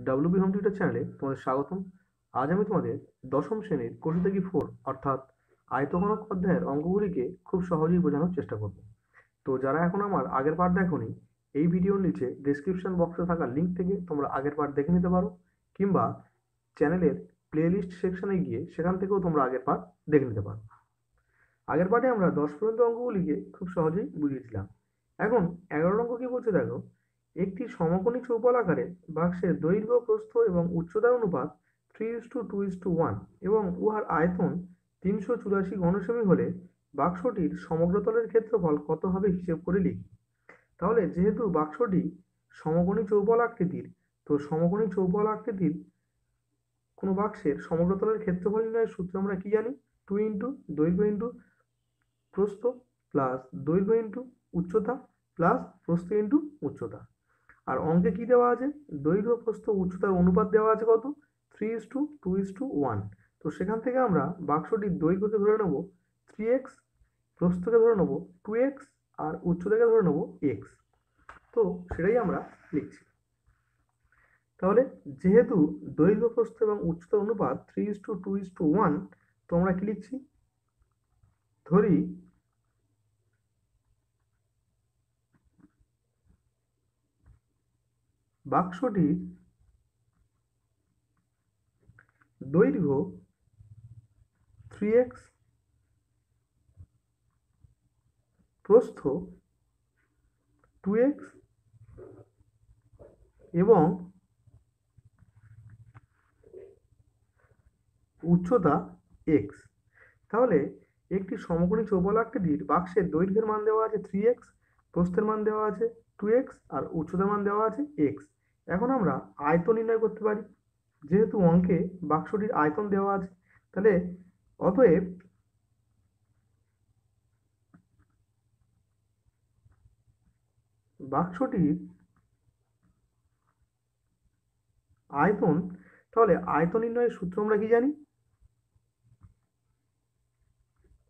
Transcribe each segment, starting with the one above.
WB home tutor চ্যানেলে তোমাদের স্বাগতম। আজ আমি তোমাদের দশম শ্রেণীর কোষাধ্যক্ষ 4 অর্থাৎ আয়তঘনক অধ্যায়ের অঙ্কগুলিকে খুব সহজেই বোঝানোর চেষ্টা করব। তো যারা এখন আমার আগের পার্ট দেখোনি, এই ভিডিওর নিচে ডেসক্রিপশন বক্সে থাকা লিঙ্ক থেকে তোমরা আগের পার্ট দেখে নিতে পারো, কিংবা চ্যানেলের প্লেলিস্ট সেকশনে গিয়ে সেখান থেকেও তোমরা আগের পার্ট দেখে নিতে পারো। আগের পার্টে আমরা 10 পর্যন্ত অঙ্কগুলিকে খুব সহজেই বুঝিয়েছিলাম। এখন 11 অঙ্ক কি বলছে দেখো। একটি সমকোণী চৌপলাকারে বাক্সের দৈর্ঘ্য, প্রস্থ এবং উচ্চতার অনুপাত 3:2:1 এবং উহার আয়তন 384 ঘনসেমি হলে বাক্সটির সমগ্রতলের ক্ষেত্রফল কত হবে হিসেব করে লিখি। তাহলে যেহেতু বাক্সটি সমকোণী চৌপল আকৃতির, তো সমকোণী চৌপল আকৃতির কোনো বাক্সের সমগ্রতলের ক্ষেত্রফল নির্ণয়ের সূত্র আমরা কি জানি? 2 ইন্টু দৈর্ঘ্য ইন্টু প্রস্থ প্লাস দৈর্ঘ্য ইন্টু উচ্চতা প্লাস প্রস্থ ইন্টু উচ্চতা। আর অঙ্কে কি দেওয়া আছে? দৈর্ঘ্য, প্রস্থ, উচ্চতার অনুপাত দেওয়া আছে কত? 3:2:1। তো সেখান থেকে আমরা বাক্সটির দৈর্ঘ্যকে ধরে নেব 3x, প্রস্থকে ধরে নেব 2x, আর উচ্চতাকে ধরে নেব x। তো সেটাই আমরা লিখছি। তাহলে যেহেতু দৈর্ঘ্য, প্রস্থ এবং উচ্চতার অনুপাত 3:2:1, তো আমরা কি লিখছি? ধরি বাক্সটির দৈর্ঘ্য 3x, প্রস্থ 2x এবং উচ্চতা x। তাহলে একটি সমকোণী চৌপল আকৃতির বাক্সের দৈর্ঘ্যের মান দেওয়া আছে 3x, প্রস্থের মান দেওয়া আছে 2x, আর উচ্চতার মান দেওয়া আছে x। এখন আমরা আয়তন নির্ণয় করতে পারি। যেহেতু অঙ্কে বাক্সটির আয়তন দেওয়া আছে, তাহলে অতএব বাক্সটির আয়তন, তাহলে আয়তন নির্ণয়ের সূত্র আমরা কি জানি?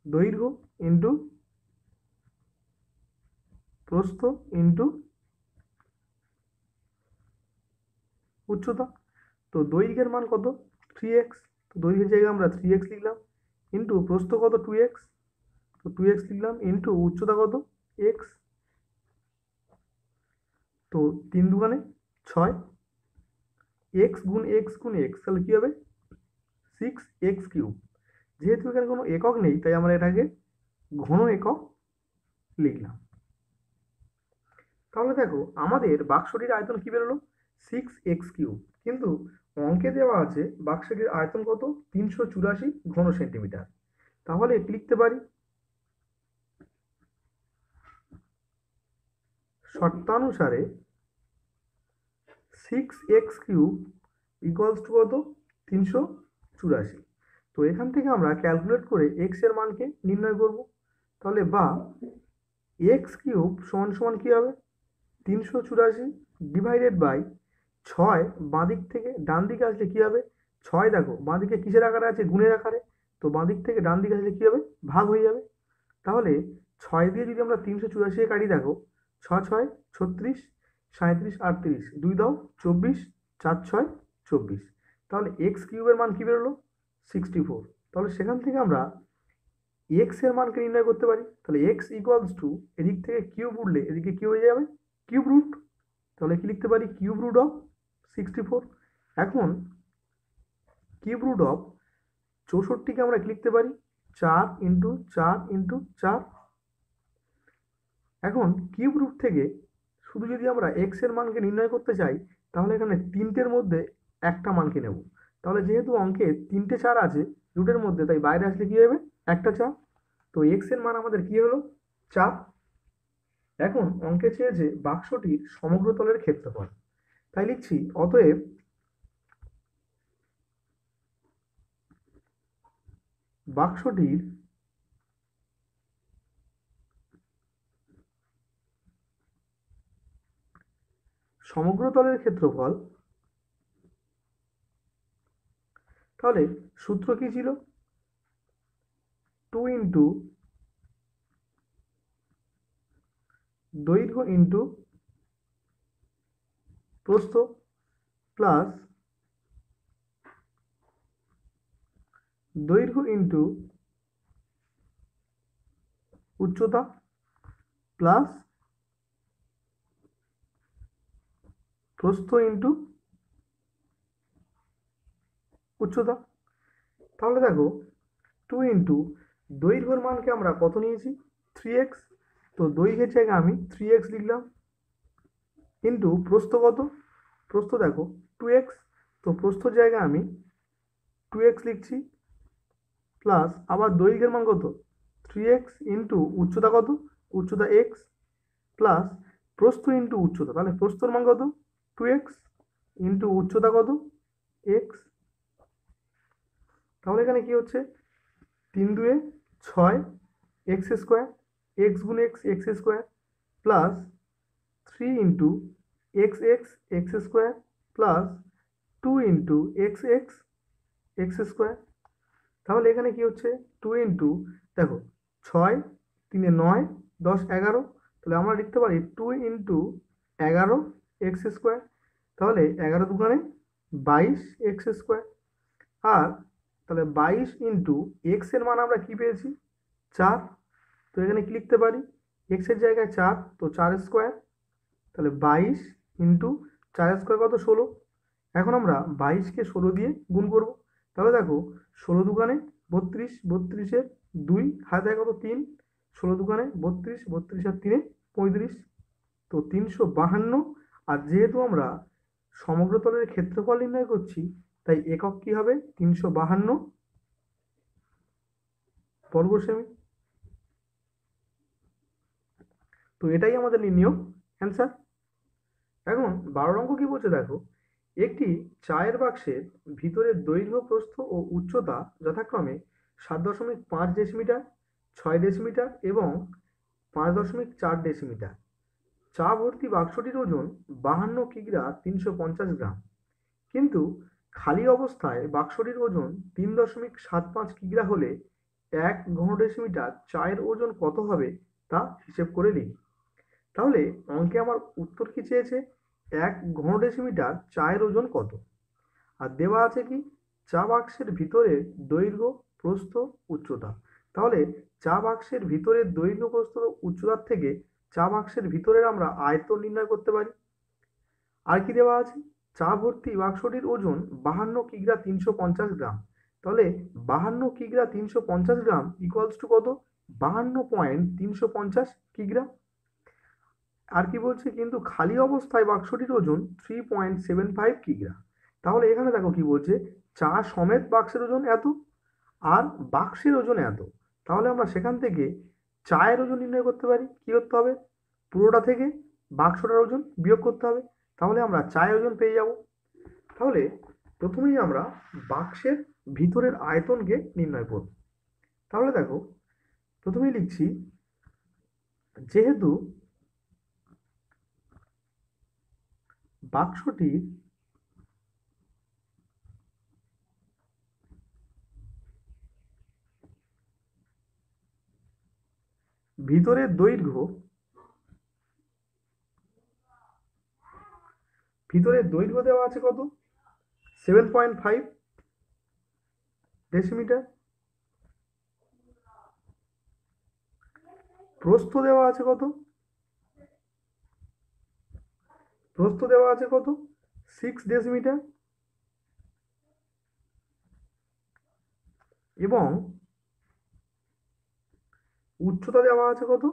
দৈর্ঘ্য ইন্টু প্রস্থ ইন্টু উচ্চতা। তো দৈর্ঘ্যের মান কত? 3x, তো দৈর্ঘ্যের জায়গায় আমরা 3x লিখলাম, ইন্টু প্রস্থ কত? 2x, তো 2x লিখলাম, ইন্টু উচ্চতা কত? x। তো 3 দুগুণে 6, x গুণ x গুণ x, তাহলে কি হবে? 6x cube. যেহেতু এখানে কোনো একক নেই, তাই আমরা এটাকে ঘন একক লিখলাম। তাহলে দেখো আমাদের বাক্সটির আয়তন কি বেরোলো? 6x cube. কিন্তু অঙ্কে দেওয়া আছে বাক্সটির আয়তন কত? 384 ঘন সেন্টিমিটার। তাহলে লিখতে পারি শর্তানুসারে 6x কিউব ইকুয়ালস টু কত? 384। তো এখান থেকে আমরা ক্যালকুলেট করে x এর মানকে নির্ণয় করব। তাহলে বা x কিউব সমান সমান কি হবে? 384 ডিভাইডেড বাই 6। বাঁদিক থেকে ডান দিকে আসলে কি হবে? 6 দেখো বাঁদিকে কিসের আকারে আছে? গুণের আকারে। তো বাঁদিক থেকে ডান দিকে আসলে কি হবে? ভাগ হয়ে যাবে। তাহলে 6 দিয়ে যদি আমরা 384 কাটি, দেখো 6 6 36, 37 38, 2 দাও 24, 4 6 24। তাহলে এক্স কিউবের মান কি বেরোলো? 64। তাহলে সেখান থেকে আমরা এক্স এর মানকে নির্ণয় করতে পারি। তাহলে এক্স ইকুয়ালস টু, এদিক থেকে কিউব উঠলে এদিকে কি হয়ে যাবে? Cube root. তাহলে কি লিখতে পারি? Cube root of 64। এখন কিউব রুট অফ 64কে আমরা কি লিখতে পারি? 4 ইন্টু 4 ইন্টু 4। এখন কিউব রুট থেকে শুধু যদি আমরা এক্স এর মানকে নির্ণয় করতে চাই, তাহলে এখানে তিনটের মধ্যে একটা মানকে নেব। তাহলে যেহেতু অঙ্কে 3টে 4 আছে রুটের মধ্যে, তাই বাইরে আসলে কি হবে? একটা 4। তো এক্স এর মান আমাদের কি হলো? 4। এখন অঙ্কে চেয়েছে বাক্সটির সমগ্র তলের ক্ষেত্রফল। তাই লিখছি অতএব বাক্সটির সমগ্র তলের ক্ষেত্রফল। তাহলে সূত্র কি ছিল? 2 ইন্টু দৈর্ঘ্য ইন্টু প্রস্থ প্লাস দৈর্ঘ্য ইন্টু উচ্চতা প্লাস প্রস্থ ইন্টু উচ্চতা। তাহলে দেখো 2 ইন্টু দৈর্ঘ্যের মানকে আমরা কত নিয়েছি 3x, তো দৈর্ঘ্যের জায়গায় আমি 3x লিখলাম, ইন্টু প্রস্থ কত, প্রস্থ দেখো 2x, তো প্রস্থর জায়গায় আমি 2x লিখছি, প্লাস আবার দৈর্ঘ্যের মান কত 3x ইন্টু উচ্চতা কত, উচ্চতা x, প্লাস প্রস্থ ইন্টু উচ্চতা, তাহলে প্রস্থর মান কত 2x ইন্টু উচ্চতা কত x। তাহলে এখানে কি হচ্ছে 3 2 6 এক্স স্কোয়ার, এক্স গুণ x x square, plus 3 into x x x square, plus 2 into x x x square. তাহলে এখানে কি হচ্ছে 2 ইন্টু দেখো 6 3 9 10 11, তাহলে আমরা লিখতে পারি 2 ইন্টু 11 এক্স স্কোয়ার, তাহলে 11 দুগুণে 22 এক্স স্কোয়ার। আর তাহলে 22 ইন্টু এক্স এর মান আমরা কি পেয়েছি 4, তো এখানে কি লিখতে পারি এক্স এর জায়গায় 4, তো 4 স্কোয়ার, তাহলে 22 ইন্টু 4 স্কোয়ার কত 16। এখন আমরা 22কে 16 দিয়ে গুণ করব, তাহলে দেখো 16 দুগুণে 32, 32-এর 2 হাতে কত 3, 16 দুগুণে 32, 32 আর 3-এ 35, তো 352। আর যেহেতু আমরা সমগ্র তলের ক্ষেত্রফল নির্ণয় করছি, তাই একক কি হবে 352 বর্গ সেমি। তো এটাই আমাদের নির্ণয় অ্যান্সার। এখন 12 অঙ্ক কি বলছে দেখো, একটি চায়ের বাক্সের ভিতরের দৈর্ঘ্য প্রস্থ ও উচ্চতা যথাক্রমে 7.5 ডেসিমিটার, 6 ডেসিমিটার এবং 5.4 ডেসিমিটার। চা ভর্তি বাক্সটির ওজন 52 কিগ্রা 350 গ্রাম, কিন্তু খালি অবস্থায় বাক্সটির ওজন 3.75 কিগ্রা হলে 1 ঘন ডেসিমিটার চায়ের ওজন কত হবে তা হিসেব করে লিখি। তাহলে অঙ্কে আমার উত্তর কি চেয়েছে 1 ঘন ডেসিমিটার চায়ের ওজন কত, আর দেওয়া আছে কি চা বাক্সের ভিতরের দৈর্ঘ্য প্রস্থ উচ্চতা। তাহলে চা বাক্সের ভিতরের দৈর্ঘ্য প্রস্থ উচ্চতার থেকে চা বাক্সের ভিতরের আমরা আয়তন নির্ণয় করতে পারি। আর কি দেওয়া আছে চা ভর্তি বাক্সটির ওজন 52 কিগ্রা 350 গ্রাম, তাহলে 52 কিগ্রা 350 গ্রাম ইকুয়ালস টু কত 52.350 কিগ্রা। আর কি বলছে কিন্তু খালি অবস্থায় বাক্সটির ওজন 3.75 কিগ্রা। তাহলে এখানে দেখো কি বলছে চা সমেত বাক্সের ওজন এত আর বাক্সের ওজন এত, তাহলে আমরা সেখান থেকে চায়ের ওজন নির্ণয় করতে পারি। কি করতে হবে পুরোটা থেকে বাক্সটার ওজন বিয়োগ করতে হবে, তাহলে আমরা চায়ের ওজন পেয়ে যাব। তাহলে প্রথমেই আমরা বাক্সের ভিতরের আয়তনকে নির্ণয় করব। তাহলে দেখো প্রথমেই লিখছি যেহেতু বাক্সটির ভিতরের দৈর্ঘ্য দেওয়া আছে কত 7.5 ডেসিমিটার, প্রস্থ দেওয়া আছে কত 6 ডেসিমিটার, এবং উচ্চতা দেওয়া আছে কত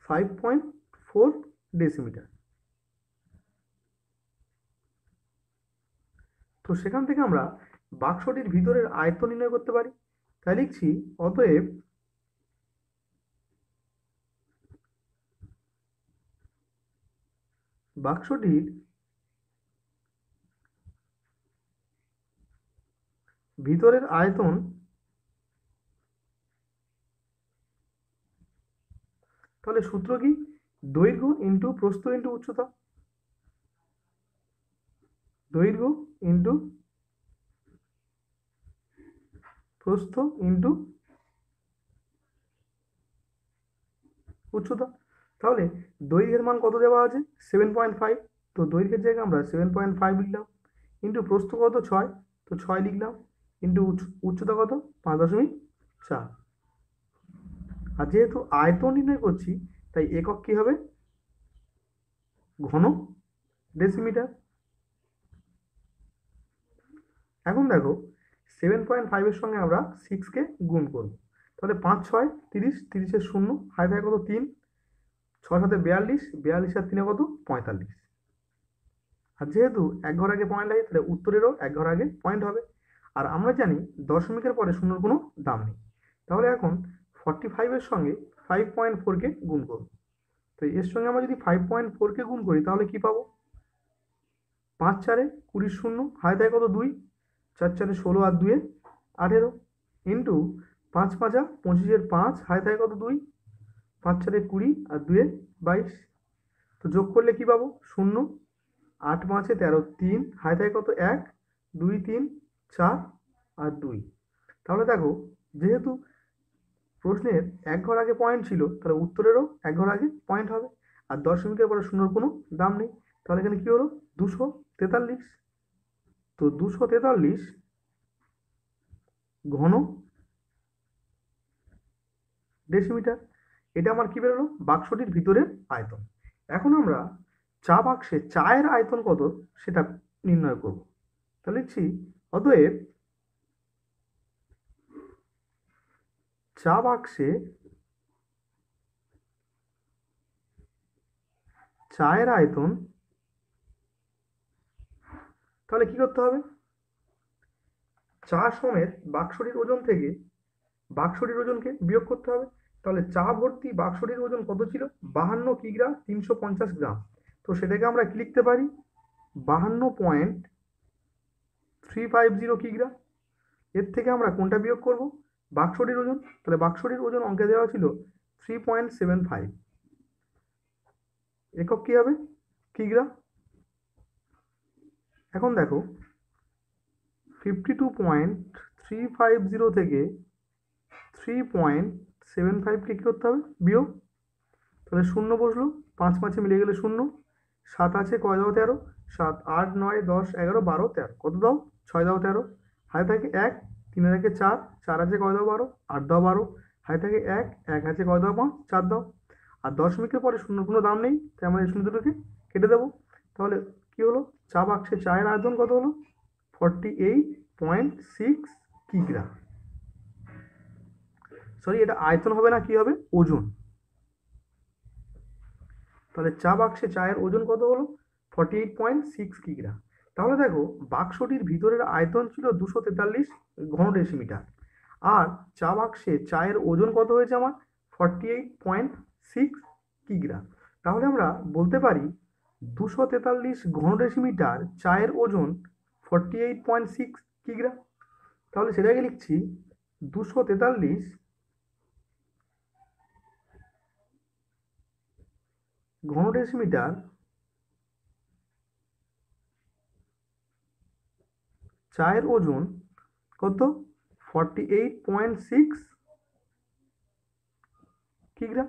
5.4 ডেসিমিটার। তো সেখান থেকে আমরা বাক্সটির ভিতরের আয়তন নির্ণয় করতে পারি। তাই লিখছি অতএব বাক্সটির ভিতরের আয়তন তাহলে সূত্র কি দৈর্ঘ্য ইন্টু প্রস্থ ইন্টু উচ্চতা, দৈর্ঘ্য ইন্টু প্রস্থ ইন্টু উচ্চতা। তাহলে দৈর্ঘ্যের মান কত দেওয়া আছে 7.5, তো দৈর্ঘ্যের জায়গায় আমরা 7.5 লিখলাম, ইন্টু প্রস্থ কত 6, তো 6 লিখলাম, ইন্টু উচ্চতা কত 5.4। আর যেহেতু আয়তন নির্ণয় করছি তাই একক কি হবে, ঘন ডেসিমিটার। এখন দেখো 7.5-এর সঙ্গে আমরা 6কে গুণ করব, তাহলে 5 6 30, 30-এর শূন্য, হাতে থাকে কত 3, 6 7 42, 42 আর 3 কত 45। আর যেহেতু এক ঘর আগে পয়েন্ট লাগে তাহলে উত্তরেরও এক ঘর আগে পয়েন্ট হবে। আর আমরা জানি দশমিকের পরে শূন্যর কোনো দাম নেই, তাহলে এখন 45-এর সঙ্গে 5.4-কে গুণ করব। তো এর সঙ্গে আমরা যদি 5.4-কে গুণ করি তাহলে কি পাবো, 5 4 20 শূন্য, হাতে থাকে কত 2, 4 4 16 আর 2 18, ইন্টু 5 5 25-এর 5, হাতে থাকে কত 2, 5 4 20 আর 2 22। তো যোগ করলে কি পাবো, শূন্য, 8 5 13, 3, হাতে থাকে কত 1 2 3 4 আর 2। তাহলে দেখো যেহেতু প্রশ্নের এক ঘর আগে পয়েন্ট ছিল তাহলে উত্তরেরও এক ঘর আগে পয়েন্ট হবে। আর দশমিকের পরে শূন্যর কোনো দাম নেই, তাহলে এখানে কি হলো 243। তো 243 ঘন ডেসিমিটার, এটা আমার কি বেরোলো, বাক্সটির ভিতরের আয়তন। এখন আমরা চা বাক্সে চায়ের আয়তন কত সেটা নির্ণয় করব। তাহলে লিখছি অতএব চা বাক্সে চায়ের আয়তন, তাহলে কি করতে হবে, চা সমেত বাক্সটির ওজন থেকে বাক্সটির ওজনকে বিয়োগ করতে হবে। তাহলে চা ভর্তি বাক্সটির ওজন কত ছিল, 52 কিগ্রা 350 গ্রাম। তো সেটাকে আমরা কি লিখতে পারি, 52.350 কিগ্রা। এর থেকে আমরা কোনটা বিয়োগ করব, বাক্সটির ওজন। তাহলে বাক্সটির ওজন অঙ্কে দেওয়া ছিল 3.75, একক কি হবে, কিগ্রা। এখন দেখো 52.350 থেকে 3.75-কে কী করতে হবে, বিয়োগ। তাহলে শূন্য বসলো, 5 5 মিলে গেলে শূন্য, 7 আছে কয় দাও 13, 7 8 9 10 11 12 13, কত দাও 6 দাও 13, হাতে থাকে 1, 3 একে 4, 4 আছে কয় দাও 12, 8 দাও 12, হাতে থাকে 1, 1 আছে কয় দাও 5, 4 দাও। আর দশমিকের পরে শূন্যর কোনো দাম নেই তাই আমরা এই শূন্য দুটোকে কেটে দেবো। তাহলে কি হলো, চা বাক্সে চায়ের আয়তন কত হলো, 48.6 কিগ্রা। সরি, এটা আয়তন হবে না, কি হবে, ওজন। তাহলে চা বাক্সে চায়ের ওজন কত হলো, 48.6 কিগ্রা। তাহলে দেখো বাক্সটির ভিতরের আয়তন ছিল 243 ঘন ডেসিমিটার, আর চা বাক্সে চায়ের ওজন কত হয়েছে আমার, 48.6 কিগ্রা। তাহলে আমরা বলতে পারি 243 ঘন ডেসিমিটার চায়ের ওজন 48.6 কিগ্রা। তাহলে সেটাকে লিখছি 243 ঘন ডেসিমিটার চায়ের ওজন কত, 48.6 কিগ্রা।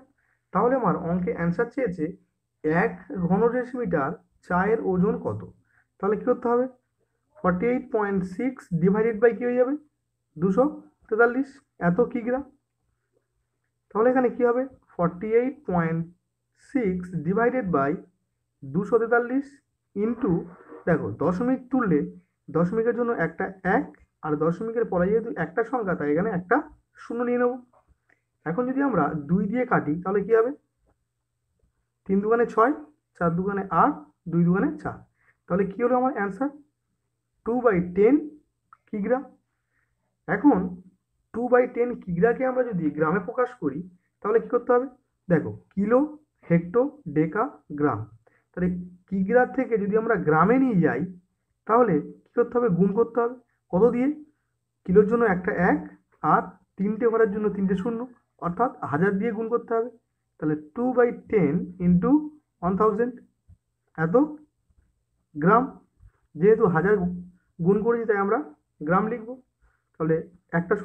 তাহলে আমার অঙ্কে অ্যান্সার চেয়েছে 1 ঘন ডেসিমিটার চায়ের ওজন কত। তাহলে কি করতে হবে, 48.6 ডিভাইডেড বাই কি হয়ে যাবে, 243, এত কিগ্রা। তাহলে এখানে কি হবে, 48.6 ডিভাইডেড বাই 243 ইন্টু, দেখো দশমিক তুললে দশমিকের জন্য একটা 1, আর দশমিকের পরে যেহেতু একটা সংখ্যা তাই এখানে একটা শূন্য নিয়ে নেব। এখন যদি আমরা 2 দিয়ে কাটি তাহলে কি হবে, 3 দুগুণে 6, 4 দুগুণে 8, 2 দুগুণে 4। তাহলে কি হলো আমার অ্যান্সার, 2/10 কিগ্রা। এখন 2/10 কিগ্রাকে আমরা যদি গ্রামে প্রকাশ করি তাহলে কি করতে হবে, দেখো কিলো হেক্টো ডেকা গ্রাম, তাহলে কিগ্রা থেকে যদি আমরা গ্রামে নিয়ে যাই তাহলে কি করতে হবে, গুণ করতে হবে, কত দিয়ে, কিলোর জন্য একটা 1, আর 3টে ঘরের জন্য 3টে শূন্য, অর্থাৎ 1000 দিয়ে গুণ করতে হবে। তাহলে 2/10 ইন্টু 1000, এত গ্রাম। যেহেতু 1000 গুণ করেছি তাই আমরা গ্রাম লিখব। তাহলে একটা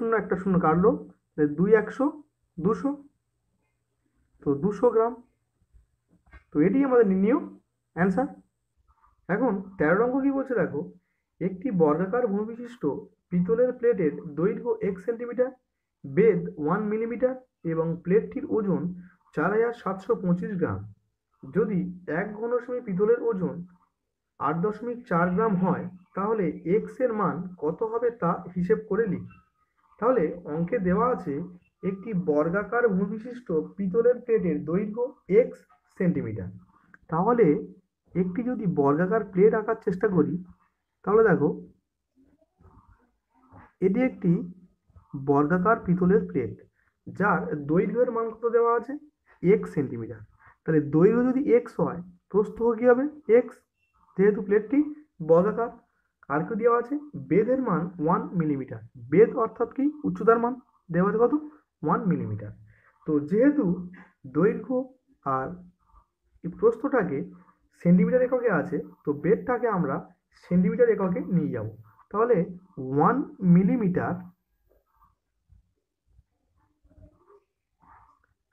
শূন্য কাটলো, 2 100 200, তো 200 গ্রাম। তো এটি আমাদের নির্ণীয় অ্যান্সার। এখন 13 অঙ্ক কি বলছে দেখো, একটি বর্গাকার ভূমিবিশিষ্ট পিতলের প্লেটের দৈর্ঘ্য 1 সেন্টিমিটার, বেধ 1 মিলিমিটার এবং প্লেটটির ওজন 4725 গ্রাম। যদি 1 ঘনসেমি পিতলের ওজন 8.4 গ্রাম হয়, তাহলে এক্স এর মান কত হবে তা হিসেব করে লিখি। তাহলে অঙ্কে দেওয়া আছে একটি বর্গাকার ভূমিবিশিষ্ট পিতলের প্লেটের দৈর্ঘ্য এক্স সেন্টিমিটার। তাহলে একটি যদি বর্গাকার প্লেট আঁকার চেষ্টা করি, তাহলে দেখো এটি একটি বর্গাকার পিতলের প্লেট, যার দৈর্ঘ্যের মান কত দেওয়া আছে, এক্স সেন্টিমিটার। তাহলে দৈর্ঘ্য যদি এক্স হয়, প্রস্থ কি হবে এক্স, যেহেতু প্লেটটি বর্গাকার। আর কি দেওয়া আছে, বেধের মান 1 মিলিমিটার। বেধ অর্থাৎ কি, উচ্চতার মান দেওয়া আছে কত, 1 মিলিমিটার। তো যেহেতু দৈর্ঘ্য আর এই প্রস্থটাকে সেন্টিমিটার এককে আছে, তো বেধটাকে আমরা সেন্টিমিটার এককে নিয়ে যাব। তাহলে 1 মিলিমিটার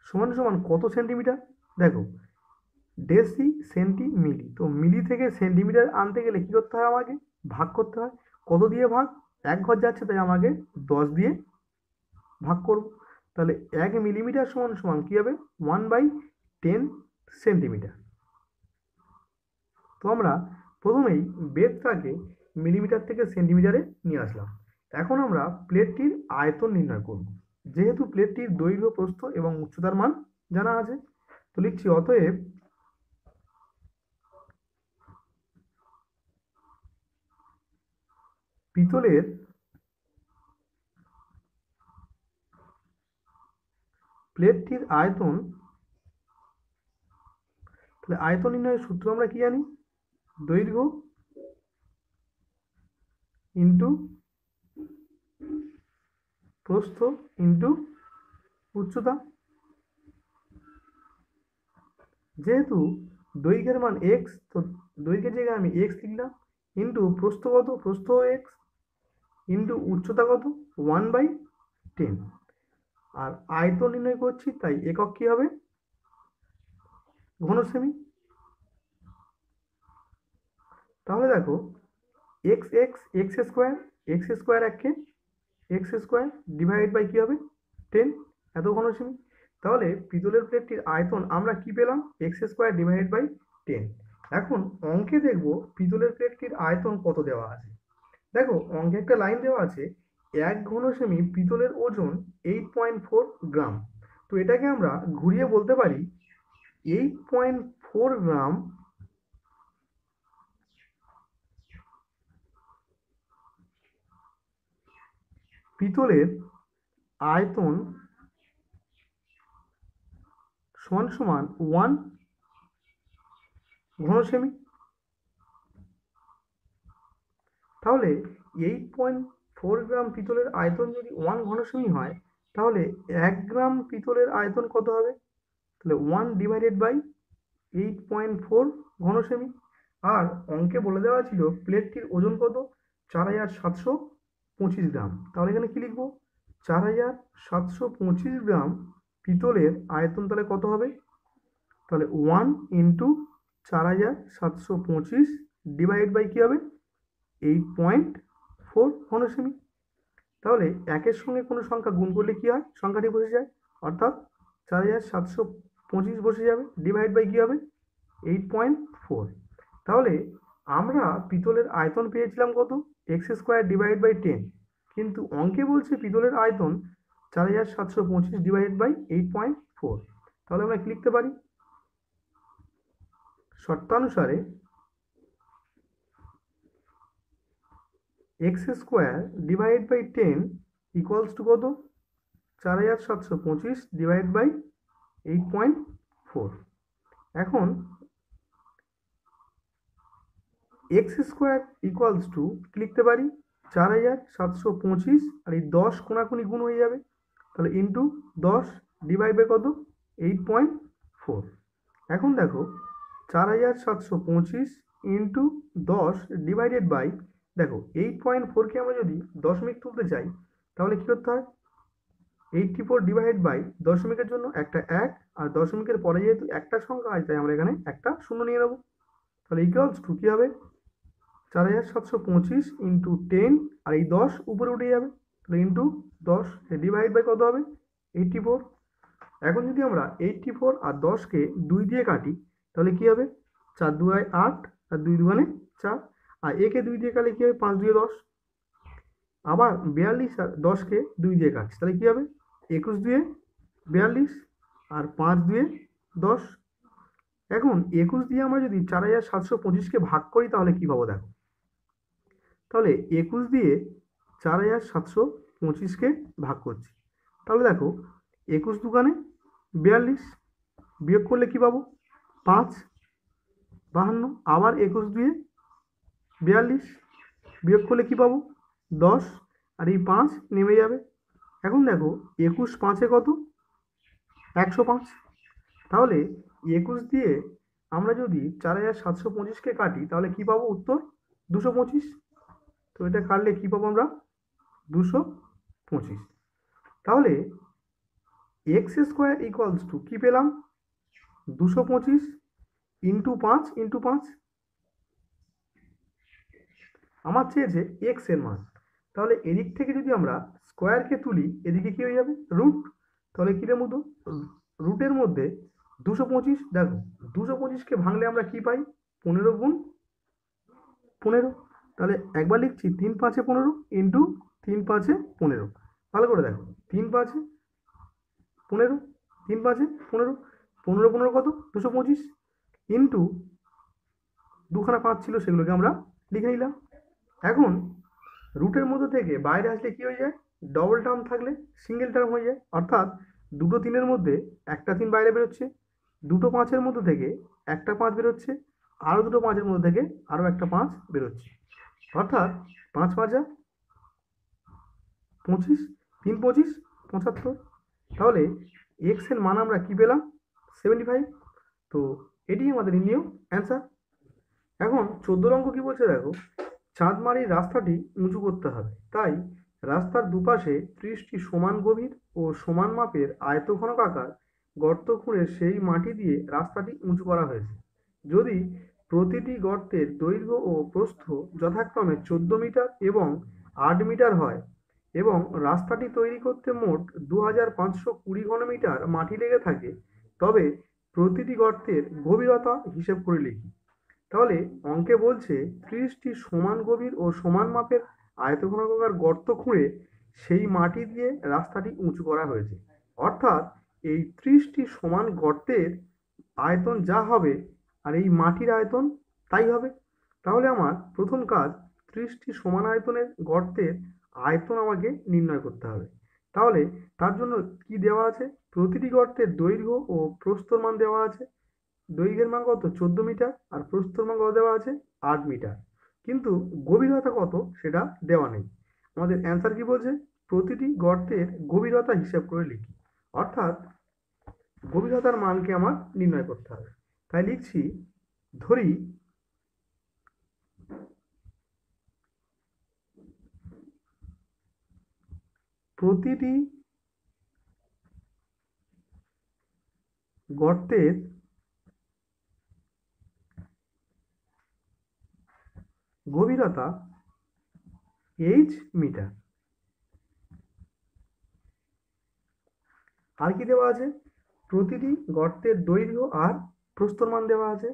সমান সমান কত সেন্টিমিটার, দেখো ডেসি সেন্টি মিলি। তো মিলি থেকে সেন্টিমিটার আনতে গেলে কি করতে হয়, আমাকে ভাগ করতে হয়। কত দিয়ে ভাগ, 1 ঘর যাচ্ছে তাই আমাকে 10 দিয়ে ভাগ করব। তাহলে 1 মিলিমিটার সমান সমান কি হবে, 1/10 সেন্টিমিটার। তো আমরা প্রথমেই বেধটাকে মিলিমিটার থেকে সেন্টিমিটারে নিয়ে আসলাম। এখন আমরা প্লেটটির আয়তন নির্ণয় করব। যেহেতু প্লেটটির দৈর্ঘ্য, প্রস্থ এবং উচ্চতার মান জানা আছে, তো লিখছি অতএব পিতলের প্লেটটির আয়তন। তাহলে আয়তন নির্ণয়ের সূত্র আমরা কি জানি, দৈর্ঘ্য ইন্টু প্রস্থ ইন্টু উচ্চতা। যেহেতু দৈর্ঘ্যের মান এক্স, তো দৈর্ঘ্যের জায়গায় আমি এক্স লিখলাম, ইন্টু প্রস্থ কত, প্রস্থ এক্স, ইন্টু উচ্চতা কত, 1/10। আর আয়তন নির্ণয় করছি, তাই একক কি হবে, ঘনসেমি। তাহলে দেখো x x x square, x square একে এক্স স্কোয়ার ডিভাইড বাই কি হবে, 10, এত ঘনসেমি। তাহলে পিতলের প্লেটটির আয়তন আমরা কি পেলাম, এক্স স্কোয়ার ডিভাইড বাই 10। এখন অঙ্কে দেখব পিতলের প্লেটটির আয়তন কত দেওয়া আছে। দেখো অঙ্কে একটা লাইন দেওয়া আছে, 1 ঘনসেমি পিতলের ওজন 8.4 গ্রাম। তো এটাকে আমরা ঘুরিয়ে বলতে পারি 8.4 গ্রাম পিতলের আয়তন সমান সমান 1 ঘনসেমি। তাহলে 8.4 গ্রাম পিতলের আয়তন যদি 1 ঘনসেমি হয়, তাহলে 1 গ্রাম পিতলের আয়তন কত হবে, তাহলে 1 ডিভাইডেড বাই 8.4 ঘনসেমি। আর অঙ্কে বলে দেওয়া ছিল প্লেটটির ওজন কত, 4725 গ্রাম। তাহলে এখানে কি লিখবো, 4725 গ্রাম পিতলের আয়তন তাহলে কত হবে, তাহলে 1 ইন্টু 4725 ডিভাইড বাই কি হবে, 8.4 ঘনসেমি। তাহলে একের সঙ্গে কোনো সংখ্যা গুণ করলে কি হয়, সংখ্যাটি বসে যায়, অর্থাৎ 4725 বসে যাবে, ডিভাইড বাই কি হবে, 8.4। তাহলে আমরা পিতলের আয়তন পেয়েছিলাম কত, এক্স স্কোয়ার ডিভাইড বাই 10, কিন্তু অঙ্কে বলছে পিতলের আয়তন 4725 ডিভাইড বাই 8.4। তাহলে আমরা কি লিখতে পারি, শর্তানুসারে x square divide by 10 equals to কত, 4725 ডিভাইড বাই 8.4। এখন এক্স স্কোয়ার ইকুয়ালস টু কি লিখতে পারি, 4725 আর এই 10 কোনাকুনি গুণ হয়ে যাবে, তাহলে ইন্টু 10 ডিভাইড বাই কত, 8.4। এখন দেখো 4725 ইন্টু 10 ডিভাইডেড বাই, দেখো 8.4কে আমরা যদি দশমিক তুলতে চাই, তাহলে কি করতে হয়, 84 ডিভাইড বাই দশমিকের জন্য একটা 1, আর দশমিকের পরে যেহেতু একটা সংখ্যা আছে তাই আমরা এখানে একটা শূন্য নিয়ে নেবো। তাহলে ইকুয়ালস টু কি হবে, 4725 ইন্টু 10, আর এই 10 উপরে উঠে যাবে, তাহলে ইন্টু 10 ডিভাইড বাই কত হবে 84। এখন যদি আমরা 84 আর 10কে 2 দিয়ে কাটি তাহলে কি হবে 4 2 8 আর 2 2 4, আর একে 2 দিয়ে কাটলে কি হবে 5 2 10। আবার 42 আর 10কে 2 দিয়ে কাটছি তাহলে কি হবে 21 2 42 আর 5 2 10। এখন 21 দিয়ে আমরা যদি 4725কে ভাগ করি তাহলে কি পাবো দেখো, তাহলে 21 দিয়ে 4725কে ভাগ করছি, তাহলে দেখো 21 দুগুণে 42, বিয়োগ করলে কি পাবো 5 52, আবার 21 দিয়ে 42, বিয়োগ করলে কি পাবো 10, আর এই 5 নেমে যাবে। এখন দেখো 21 5-এ কত 105, তাহলে 21 দিয়ে আমরা যদি 4725কে কাটি তাহলে কি পাবো উত্তর 225। তো এটা কাটলে কি পাবো আমরা 225। তাহলে এক্স স্কোয়ার ইকুয়ালস টু কি পেলাম 225 ইন্টু 5 ইন্টু 5। আমার চেয়েছে এক্স এর মান, তাহলে এদিক থেকে যদি আমরা স্কোয়ারকে তুলি এদিকে কি হয়ে যাবে রুট, তাহলে কিরে মতো রুটের মধ্যে 225, দেখো 225কে ভাঙলে আমরা কি পাই 15 গুণ 15, তাহলে একবার লিখছি 3 5-এ 15 ইন্টু 3 5-এ 15। ভালো করে দেখো 3 5-এ 15, 3 5-এ 15, 15 15 কত 225 ইন্টু দুখানা 5 ছিল সেগুলোকে আমরা লিখে নিলাম। এখন রুটের মধ্যে থেকে বাইরে আসলে কি হয়ে যায় ডবল টার্ম থাকলে সিঙ্গেল টার্ম হয়ে যায়, অর্থাৎ দুটো 3-এর মধ্যে একটা 3 বাইরে বেরোচ্ছে, দুটো 5-এর মধ্যে থেকে একটা 5 বেরোচ্ছে, আরও দুটো 5-এর মধ্যে থেকে আরও একটা 5 বেরোচ্ছে, অর্থাৎ 5 5-যা 25, 3 25 75। তাহলে এক্স এর মান আমরা কি পেলাম 75। তো এটি আমাদের নির্ণয় অ্যান্সার। এখন 14 অঙ্ক কি বলছে দেখো, চাঁদমারির রাস্তাটি উঁচু করতে হবে, তাই রাস্তার দুপাশে 30টি সমান গভীর ও সমান মাপের আয়তঘনক আকার গর্ত খুঁড়ে সেই মাটি দিয়ে রাস্তাটি উঁচু করা হয়েছে। যদি প্রতিটি গর্তের দৈর্ঘ্য ও প্রস্থ যথাক্রমে 14 মিটার এবং 8 মিটার হয় এবং রাস্তাটি তৈরি করতে মোট 2520 ঘনমিটার মাটি লেগে থাকে, তবে প্রতিটি গর্তের গভীরতা হিসেব করে লিখি। তাহলে অঙ্কে বলছে 30টি সমান গভীর ও সমান মাপের আয়তঘনকাকার গর্ত খুঁড়ে সেই মাটি দিয়ে রাস্তাটি উঁচু করা হয়েছে, অর্থাৎ এই 30টি সমান গর্তের আয়তন যা হবে আর এই মাটির আয়তন তাই হবে। তাহলে আমার প্রথম কাজ 30টি সমান আয়তনের গর্তের আয়তন আমাকে নির্ণয় করতে হবে। তাহলে তার জন্য কি দেওয়া আছে, প্রতিটি গর্তের দৈর্ঘ্য ও প্রস্থর মান দেওয়া আছে। দৈর্ঘ্যের মান কত 14 মিটার আর প্রস্থর মান কত দেওয়া আছে 8 মিটার, কিন্তু গভীরতা কত সেটা দেওয়া নেই। আমাদের অ্যান্সার কি বলছে প্রতিটি গর্তের গভীরতা হিসাব করে লিখি, অর্থাৎ গভীরতার মানকে আমার নির্ণয় করতে হবে। তাই লিখছি ধরি প্রতিটি গর্তের গভীরতা h মিটার। আর কি দেওয়া আছে, প্রতিটি গর্তের দৈর্ঘ্য আর প্রস্থর মান দেওয়া আছে,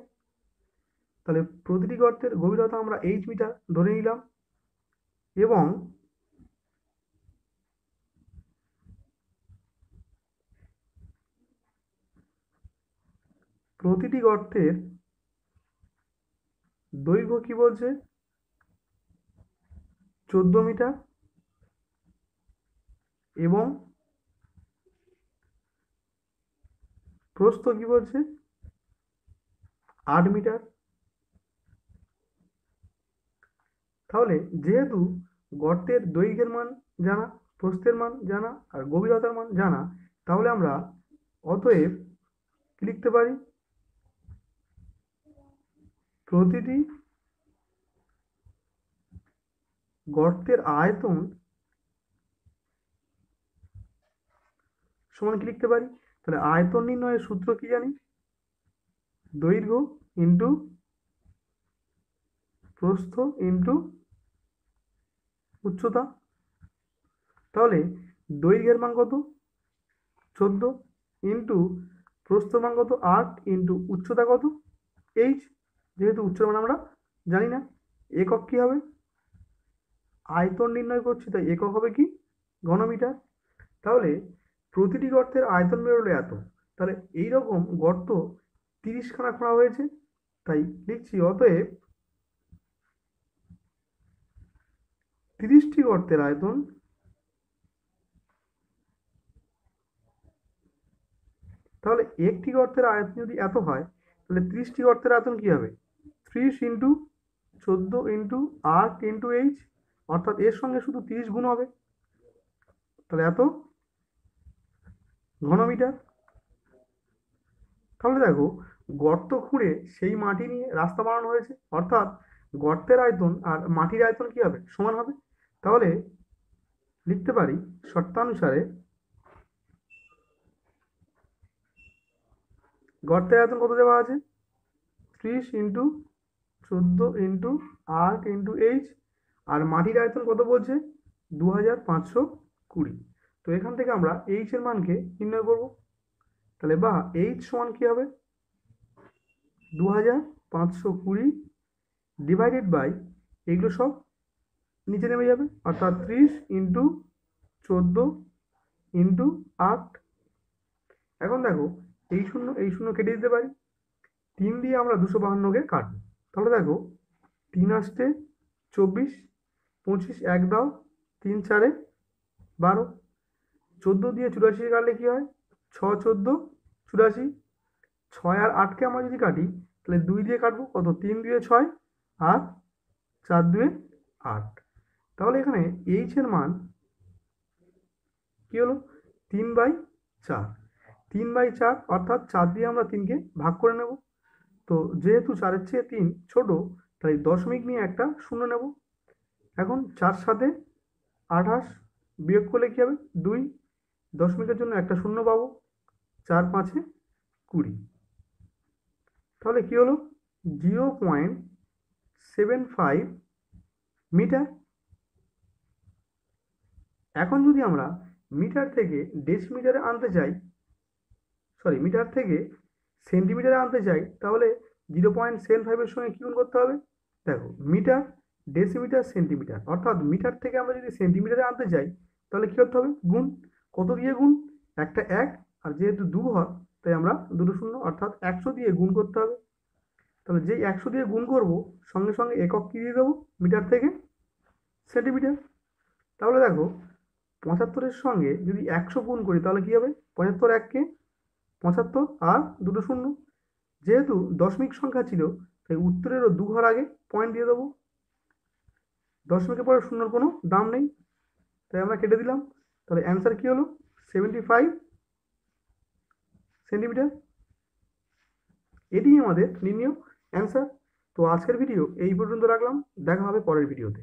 তাহলে প্রতিটি গর্তের গভীরতা আমরা h মিটার ধরে নিলাম এবং প্রতিটি গর্তের দৈর্ঘ্য কি বলছে 14 মিটার এবং প্রস্থ কি বলছে 8 মিটার। তাহলে যেহেতু গর্তের দৈর্ঘ্যের মান জানা, প্রস্থের মান জানা আর গভীরতার মান জানা, তাহলে আমরা অতএব কি লিখতে পারি, প্রতিটি গর্তের আয়তন সমান কি লিখতে পারি, তাহলে আয়তন নির্ণয়ের সূত্র কি জানি, দৈর্ঘ্য ইন্টু প্রস্থ ইন্টু উচ্চতা। তাহলে দৈর্ঘ্যের মান কত 14 ইন্টু প্রস্থ মান কত 8 ইন্টু উচ্চতা কত h, যেহেতু উচ্চতার মান আমরা জানি না। একক কি হবে, আয়তন নির্ণয় করছি তাই একক হবে কি ঘনমিটার। তাহলে প্রতিটি গর্তের আয়তন বেরোলে এত, তাহলে এইরকম গর্ত 30খানা খোঁড়া হয়েছে, তাই লিখছি অতএব 30টি গর্তের আয়তন তাহলে একটি গর্তের আয়তন যদি এত হয় তাহলে 30টি গর্তের আয়তন কি হবে 30 ইন্টু 14 ইন্টু 8 ইন্টু এইচ, অর্থাৎ এর সঙ্গে শুধু 30 গুণ হবে, তাহলে এত ঘনমিটার। তাহলে দেখো গর্ত খুঁড়ে সেই মাটি নিয়ে রাস্তা বানানো হয়েছে, অর্থাৎ গর্তের আয়তন আর মাটির আয়তন কি হবে সমান হবে। তাহলে লিখতে পারি শর্তানুসারে গর্তের আয়তন কত দেওয়া আছে 30 ইন্টু 14 ইন্টু 8 ইন্টু এইচ, আর মাটির আয়তন কত বলছে 2520। তো এখান থেকে আমরা এইচ এর মানকে নির্ণয় করব। তাহলে বা এইচ সমান কি হবে 2520 ডিভাইডেড বাই, এগুলো সব নিচে নেমে যাবে, অর্থাৎ 30 ইন্টু 14 ইন্টু 8। এখন দেখো এই শূন্য কেটে দিতে পারি, 3 দিয়ে আমরা 252কে কাটবো। তাহলে দেখো 3 আসতে 24, 25 এক দাও, 3 4 12, 14 দিয়ে 84 কাটলে কি হয় 6 14 84, 6 আর 8কে আমরা যদি কাটি তাহলে 2 দিয়ে কাটবো, কত 3 2 6 আর 4 2 8। তাহলে এখানে এইচ এর মান কি হলো 3/4, 3/4, অর্থাৎ 4 দিয়ে আমরা 3কে ভাগ করে নেব। তো যেহেতু 4-এর চেয়ে 3 ছোট, তাই দশমিক নিয়ে একটা শূন্য নেব। এখন 4 7 28, বিয়োগ করলে কি হবে 2, দশমিকের জন্য একটা শূন্য পাবো, 4 5 20। তাহলে কি হলো 0.75 মিটার। এখন যদি আমরা মিটার থেকে ডেসিমিটারে আনতে চাই, মিটার থেকে সেন্টিমিটারে আনতে চাই, তাহলে 0.75-এর সঙ্গে কি গুণ করতে হবে, দেখো মিটার ডেসিমিটার সেন্টিমিটার, অর্থাৎ মিটার থেকে আমরা যদি সেন্টিমিটারে আনতে চাই তাহলে কি করতে হবে গুণ, কত দিয়ে গুণ একটা 1, আর যেহেতু 2 হয় তাই আমরা দুটো শূন্য, অর্থাৎ 100 দিয়ে গুণ করতে হবে। তাহলে যেই 100 দিয়ে গুণ করব সঙ্গে সঙ্গে একক কি দিয়ে দেবো মিটার থেকে সেন্টিমিটার। তাহলে দেখো 75-এর সঙ্গে যদি 100 গুণ করি তাহলে কি হবে 75 1-কে 75 আর দুটো শূন্য, যেহেতু দশমিক সংখ্যা ছিল তাই উত্তরেরও 2 ঘর আগে পয়েন্ট দিয়ে দেবো, দশমিকের পরে শূন্যর কোনো দাম নেই তাই আমরা কেটে দিলাম। তাহলে অ্যান্সার কি হলো 75 সেন্টিমিটার। এটি আমাদের নির্ণয় অ্যান্সার। তো আজকের ভিডিও এই পর্যন্ত রাখলাম, দেখা হবে পরের ভিডিওতে।